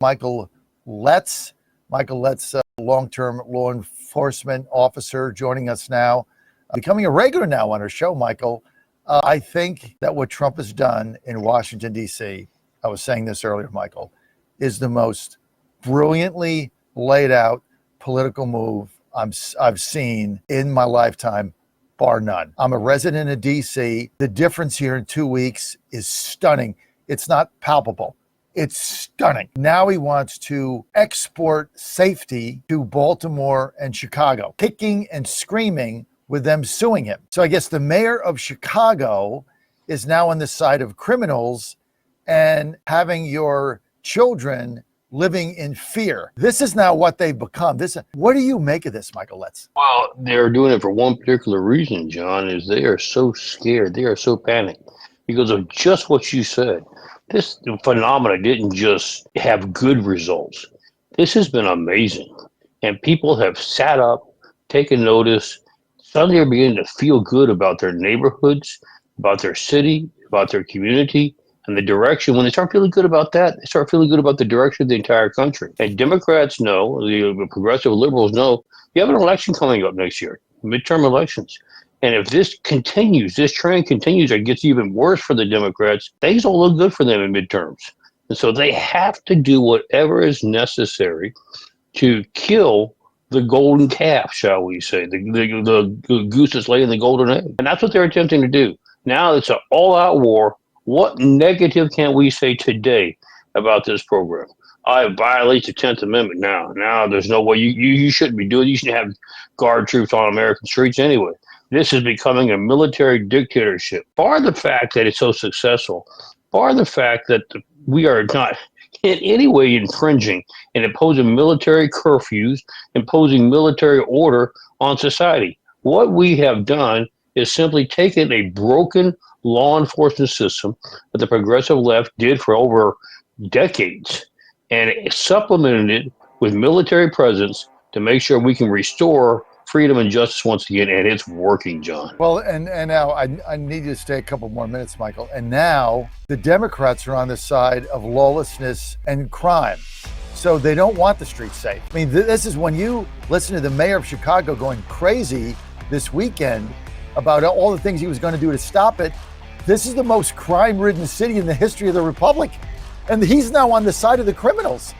Michael Letts. Michael Letts, long-term law enforcement officer, joining us now, becoming a regular now on our show, Michael. I think that what Trump has done in Washington, D.C., I was saying this earlier, Michael, is the most brilliantly laid out political move I've seen in my lifetime, bar none. I'm a resident of D.C. The difference here in 2 weeks is stunning. It's not palpable. It's stunning. Now he wants to export safety to Baltimore and Chicago, kicking and screaming with them suing him. So I guess the mayor of Chicago is now on the side of criminals and having your children living in fear. This is now what they've become. What do you make of this, Michael Letts? Well, they're doing it for one particular reason, John, is they are so scared. They are so panicked because of just what you said. This phenomena didn't just have good results. This has been amazing. And people have sat up, taken notice. Suddenly they're beginning to feel good about their neighborhoods, about their city, about their community, and the direction. When they start feeling good about that, they start feeling good about the direction of the entire country. And Democrats know, the progressive liberals know, you have an election coming up next year, midterm elections. And if this continues, this trend continues, it gets even worse for the Democrats, things don't look good for them in midterms. And so they have to do whatever is necessary to kill the golden calf, shall we say, the goose that's laying the golden egg. And that's what they're attempting to do. Now it's an all-out war. What negative can we say today about this program? It violates the 10th Amendment now. Now there's no way you shouldn't be doing it. You shouldn't have guard troops on American streets anyway. This is becoming a military dictatorship. Bar the fact that it's so successful, bar the fact that we are not in any way infringing and imposing military curfews, imposing military order on society. What we have done is simply taken a broken law enforcement system that the progressive left did for over decades and supplemented it with military presence to make sure we can restore freedom and justice once again, and it's working, John. Well, and now I need you to stay a couple more minutes, Michael. And now the Democrats are on the side of lawlessness and crime. So they don't want the streets safe. I mean, this is when you listen to the mayor of Chicago going crazy this weekend about all the things he was going to do to stop it. This is the most crime-ridden city in the history of the Republic. And he's now on the side of the criminals.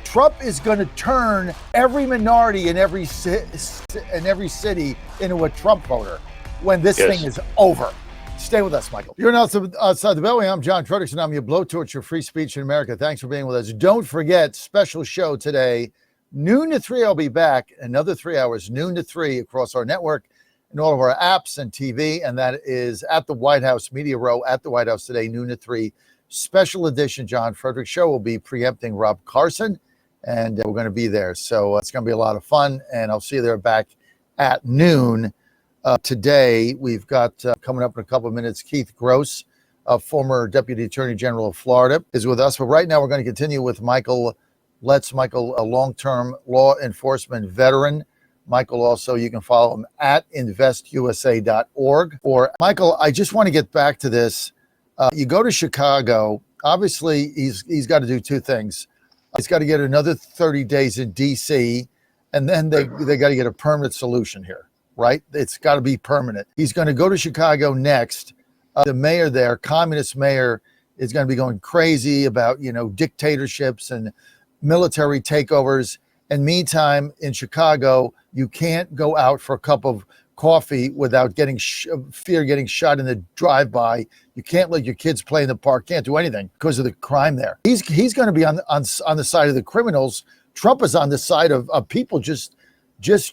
Trump is going to turn every minority in every city into a Trump voter when this thing is over. Stay with us, Michael. You're now Outside the Beltway. I'm John Fredericks, and I'm your blowtorch of free speech in America. Thanks for being with us. Don't forget, special show today, noon to 3. I'll be back. Another 3 hours, noon to 3, across our network and all of our apps and TV. And that is at the White House, Media Row at the White House today, noon to 3. Special edition John Fredericks show. Will be preempting Rob Carson, and we're going to be there. So it's going to be a lot of fun, and I'll see you there back at noon. Today, we've got coming up in a couple of minutes, Keith Gross, former Deputy Attorney General of Florida, is with us. But right now, we're going to continue with Michael Letts. Michael, a long-term law enforcement veteran. Michael, also, you can follow him at InvestUSA.org. Or Michael, I just want to get back to this. You go to Chicago, obviously he's got to do two things. He's got to get another 30 days in D.C., and then they got to get a permanent solution here, right? It's got to be permanent. He's going to go to Chicago next. The mayor there, communist mayor, is going to be going crazy about, dictatorships and military takeovers. And meantime, in Chicago, you can't go out for a cup of coffee without getting getting shot in the drive-by. You can't let your kids play in the park, can't do anything because of the crime there. He's going to be on the side of the criminals. Trump is on the side of people just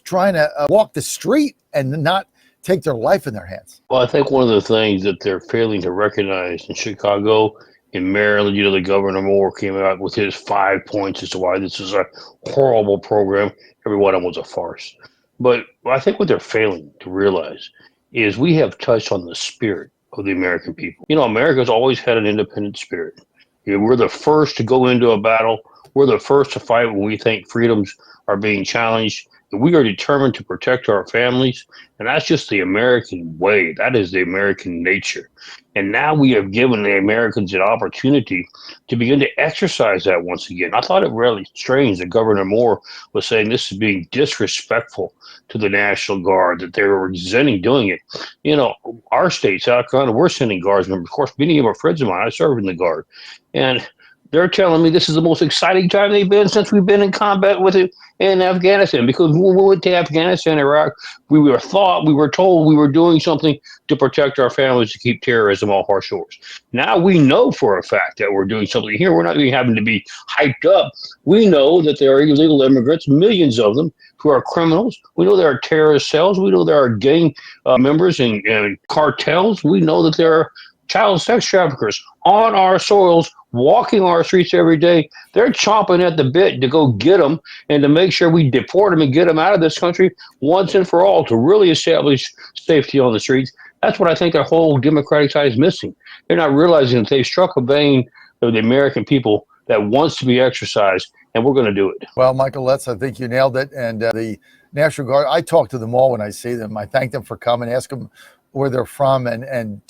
trying to walk the street and not take their life in their hands. Well, I think one of the things that they're failing to recognize in Chicago, in Maryland, the Governor Moore came out with his 5 points as to why this is a horrible program. Every one of them was a farce. But I think what they're failing to realize is we have touched on the spirit of the American people. America's always had an independent spirit. We're the first to go into a battle. We're the first to fight when we think freedoms are being challenged. We are determined to protect our families, and that's just the American way. That is the American nature. And now we have given the Americans an opportunity to begin to exercise that once again. I thought it really strange that Governor Moore was saying this is being disrespectful to the National Guard, that they were resenting doing it. You know, our state, South Carolina, we're sending guardsmen. Of course, many of our friends of mine, I serve in the Guard. And they're telling me this is the most exciting time they've been since we've been in combat with it in Afghanistan. Because when we went to Afghanistan, Iraq, we were told we were doing something to protect our families, to keep terrorism off our shores. Now we know for a fact that we're doing something here. We're not even having to be hyped up. We know that there are illegal immigrants, millions of them, who are criminals. We know there are terrorist cells. We know there are gang members and cartels. We know that there are child sex traffickers on our soils, walking our streets every day. They're chomping at the bit to go get them and to make sure we deport them and get them out of this country once and for all, to really establish safety on the streets. That's what I think the whole Democratic side is missing. They're not realizing that they've struck a vein of the American people that wants to be exercised, and we're going to do it. Well, Michael Letts, I think you nailed it. And the National Guard, I talk to them all when I see them. I thank them for coming, ask them where they're from, and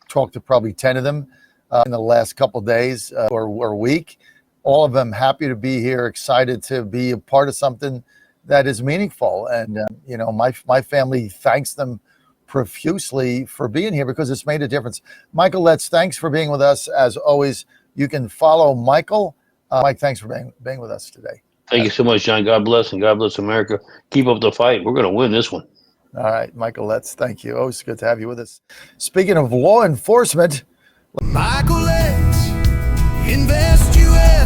talked to probably 10 of them in the last couple of days or week. All of them happy to be here, excited to be a part of something that is meaningful. And, you know, my family thanks them profusely for being here because it's made a difference. Michael Letts, thanks for being with us. As always, you can follow Michael. Mike, thanks for being with us today. Thank you so much, John. God bless, and God bless America. Keep up the fight. We're going to win this one. All right, Michael Letts, thank you. Always good to have you with us. Speaking of law enforcement, Michael Letts, InvestUSA.